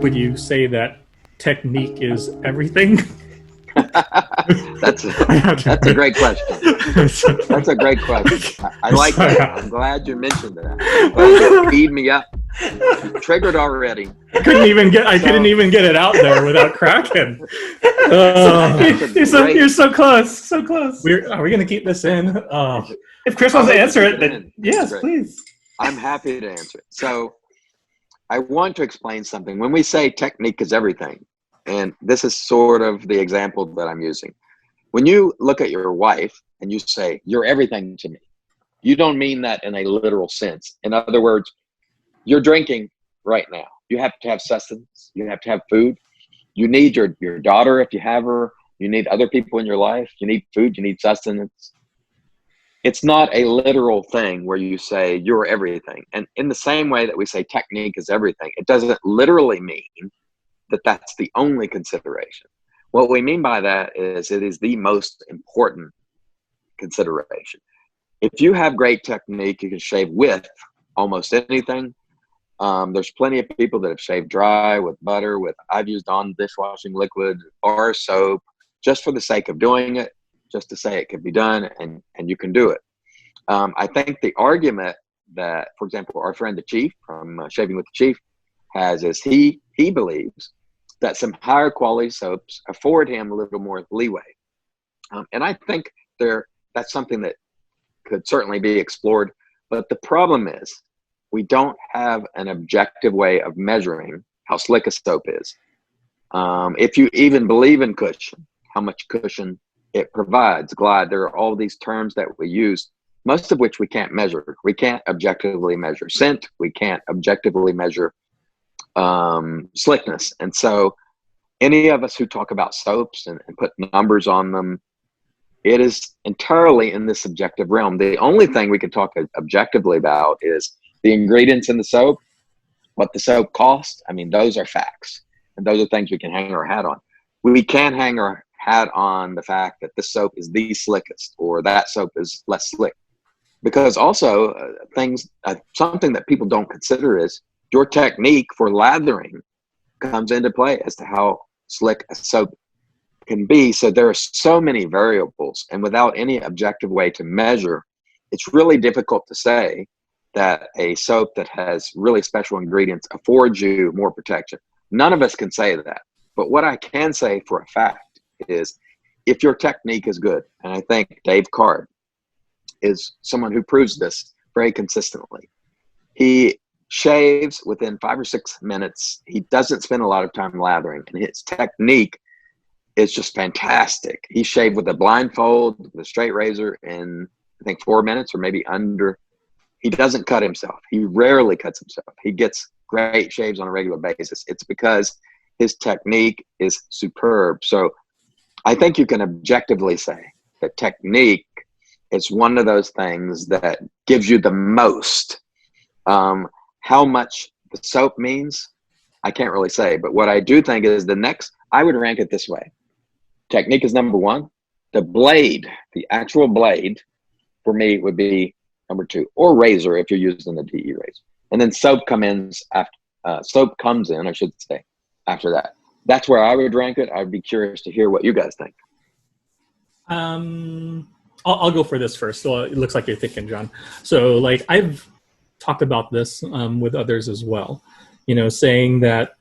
would you say that technique is everything? That's a great question. That's a great question. I like that. I'm glad you mentioned that. You feed me up. You triggered already. I couldn't even get it out there without cracking. You're so close, so close. Are we gonna keep this in? If Chris wants to answer it, then yes, please. I'm happy to answer it. So I want to explain something. When we say technique is everything, and this is sort of the example that I'm using. When you look at your wife and you say, "You're everything to me," you don't mean that in a literal sense. In other words, you're drinking right now. You have to have sustenance. You have to have food. You need your daughter if you have her. You need other people in your life. You need food. You need sustenance. It's not a literal thing where you say you're everything. And in the same way that we say technique is everything, it doesn't literally mean that that's the only consideration. What we mean by that is it is the most important consideration. If you have great technique, you can shave with almost anything. There's plenty of people that have shaved dry with butter, I've used on dishwashing liquid or soap just for the sake of doing it, just to say it can be done, and you can do it. I think the argument that, for example, our friend the Chief from Shaving with the Chief has is he believes that some higher quality soaps afford him a little more leeway. And I think that's something that could certainly be explored. But the problem is we don't have an objective way of measuring how slick a soap is. If you even believe in cushion, how much cushion it provides, glide, there are all these terms that we use, most of which we can't measure. We can't objectively measure scent. We can't objectively measure slickness. And so any of us who talk about soaps and put numbers on them, it is entirely in this subjective realm. The only thing we can talk objectively about is the ingredients in the soap, what the soap costs. I mean, those are facts, and those are things we can hang our hat on. We can't hang our hat on the fact that this soap is the slickest or that soap is less slick, because also something that people don't consider is your technique for lathering comes into play as to how slick a soap can be. So there are so many variables, and without any objective way to measure, it's really difficult to say that a soap that has really special ingredients affords you more protection. None of us can say that. But what I can say for a fact is if your technique is good, and I think Dave Card is someone who proves this very consistently. He shaves within 5 or 6 minutes. He doesn't spend a lot of time lathering, and his technique is just fantastic. He shaved with a blindfold, with a straight razor in, I think, 4 minutes or maybe under. He doesn't cut himself. He rarely cuts himself. He gets great shaves on a regular basis. It's because his technique is superb. So I think you can objectively say that technique is one of those things that gives you the most. How much the soap means, I can't really say. But what I do think is I would rank it this way. Technique is number one. The blade, the actual blade, for me would be number two, or razor if you're using the DE razor. And then soap comes in, I should say, after that. That's where I would rank it. I'd be curious to hear what you guys think. I'll go for this first. So it looks like you're thinking, John. So like I've talked about this with others as well, saying that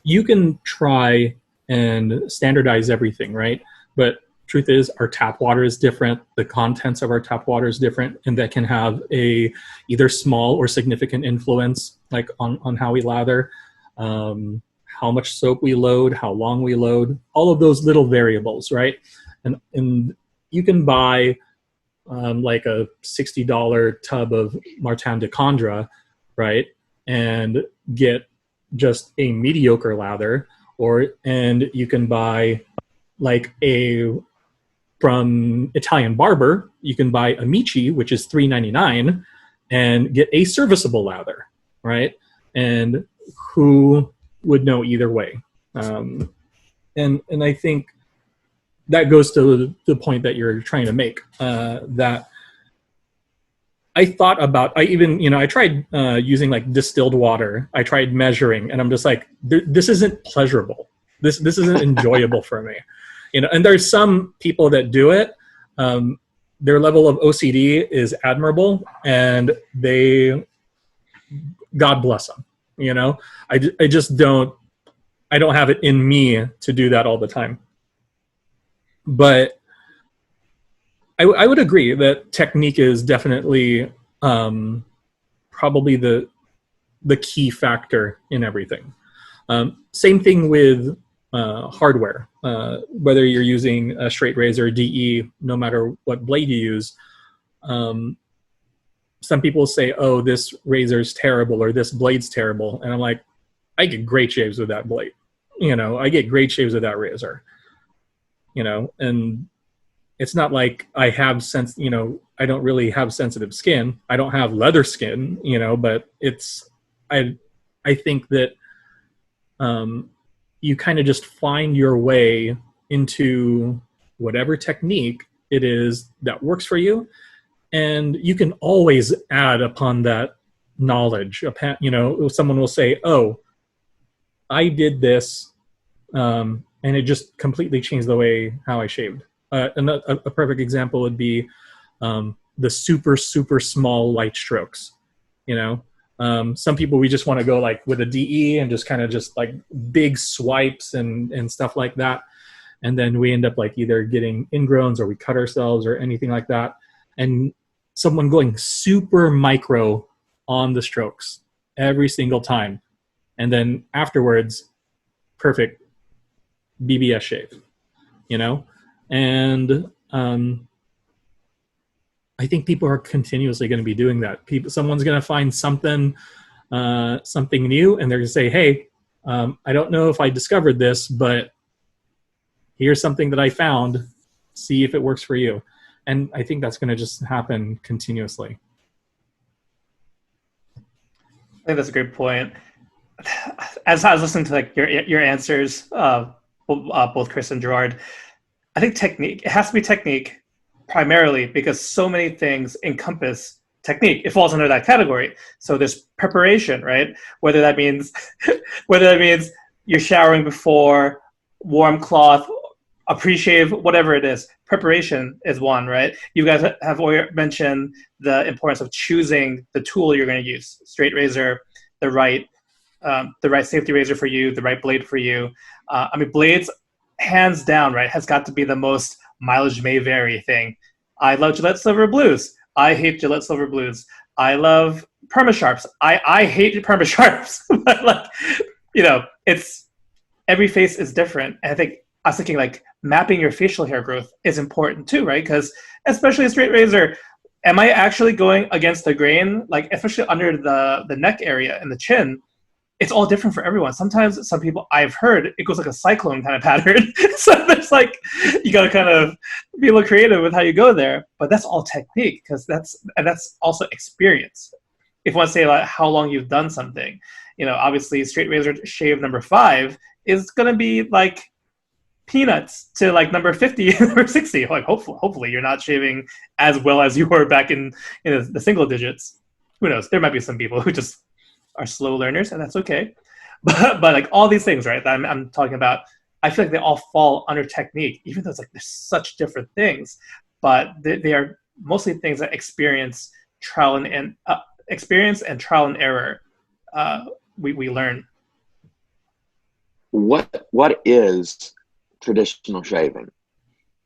you can try and standardize everything, right? But truth is our tap water is different. The contents of our tap water is different, and that can have a either small or significant influence like on how we lather, how much soap we load, how long we load, all of those little variables, right? And you can buy like a $60 tub of Martin de Condra, right? And get just a mediocre lather, and you can buy like from Italian Barber, you can buy Amici, which is $3.99, and get a serviceable lather, right? And who would know either way? And I think that goes to the point that you're trying to make, that I thought about, I even, I tried using like distilled water. I tried measuring, and I'm just like, this isn't pleasurable. This isn't enjoyable for me. And there's some people that do it. Their level of OCD is admirable, and God bless them. I just don't, I don't have it in me to do that all the time. But I would agree that technique is definitely probably the key factor in everything. Same thing with hardware. Whether you're using a straight razor, DE, no matter what blade you use, some people say, "Oh, this razor's terrible," or "This blade's terrible," and I'm like, I get great shaves with that blade. I get great shaves with that razor. And it's not like I have I don't really have sensitive skin. I don't have leather skin, but I think that you kind of just find your way into whatever technique it is that works for you. And you can always add upon that knowledge. Someone will say, "Oh, I did this, and it just completely changed the way how I shaved." A perfect example would be the super, super small light strokes. Some people, we just want to go like with a DE and just kind of just like big swipes and stuff like that. And then we end up like either getting ingrowns or we cut ourselves or anything like that. And someone going super micro on the strokes every single time. And then afterwards, perfect BBS shave, And I think people are continuously going to be doing that. Someone's going to find something new, and they're going to say, "Hey, I don't know if I discovered this, but here's something that I found. See if it works for you." And I think that's going to just happen continuously. I think that's a great point. As I was listening to like your answers, both Chris and Gerard, I think technique, it has to be technique primarily because so many things encompass technique. It falls under that category. So there's preparation, right? Whether that means you're showering before, warm cloth, a pre-shave, whatever it is. Preparation is one, right? You guys have mentioned the importance of choosing the tool you're going to use. Straight razor, the right safety razor for you, the right blade for you. Blades, hands down, right, has got to be the most mileage may vary thing. I love Gillette Silver Blues. I hate Gillette Silver Blues. I love Perma-Sharps. I hate Perma-Sharps. But it's every face is different. And I think I was thinking like mapping your facial hair growth is important too, right? Because especially a straight razor, am I actually going against the grain? Like especially under the neck area and the chin, it's all different for everyone. Sometimes some people I've heard it goes like a cyclone kind of pattern. So there's like, you got to kind of be a little creative with how you go there, but that's all technique because that's also experience. If you want to say like how long you've done something, obviously straight razor shave number 5 is going to be like peanuts to like number 50, number 60. Like hopefully you're not shaving as well as you were back in the single digits. Who knows? There might be some people who just are slow learners, and that's okay. But like all these things, right, that I'm talking about, I feel like they all fall under technique, even though it's like there's such different things. But they are mostly things that experience and trial and error. We learn. What is traditional shaving?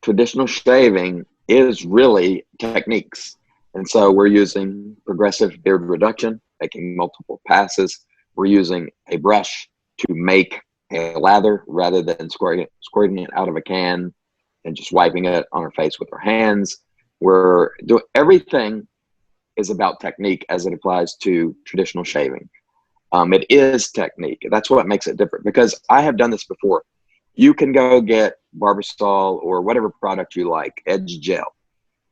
Traditional shaving is really techniques. And so we're using progressive beard reduction, making multiple passes. We're using a brush to make a lather rather than squirting it out of a can and just wiping it on our face with our hands. We're doing everything is about technique as it applies to traditional shaving. It is technique. That's what makes it different, because I have done this before. You can go get Barbasol or whatever product you like, Edge Gel,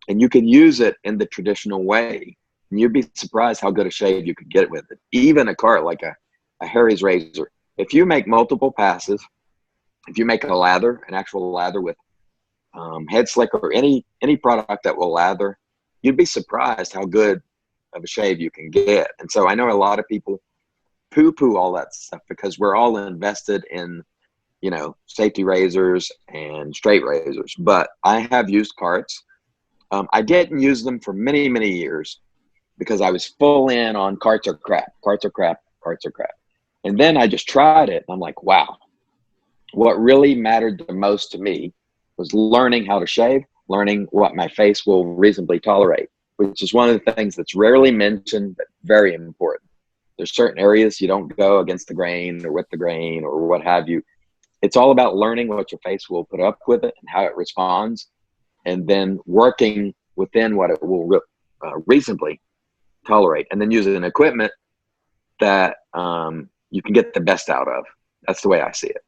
and you can use it in the traditional way. And you'd be surprised how good a shave you could get with it. Even a cart like a Harry's razor. If you make multiple passes, if you make an actual lather with head slick or any product that will lather, you'd be surprised how good of a shave you can get. And so I know a lot of people poo-poo all that stuff because we're all invested in, you know, safety razors and straight razors. But I have used carts. I didn't use them for many, many years because I was full in on carts are crap, carts are crap, carts are crap. And then I just tried it. And I'm like, wow, what really mattered the most to me was learning how to shave, learning what my face will reasonably tolerate, which is one of the things that's rarely mentioned, but very important. There's certain areas you don't go against the grain or with the grain or what have you. It's all about learning what your face will put up with it and how it responds, and then working within what it will reasonably tolerate, and then using equipment that you can get the best out of. That's the way I see it.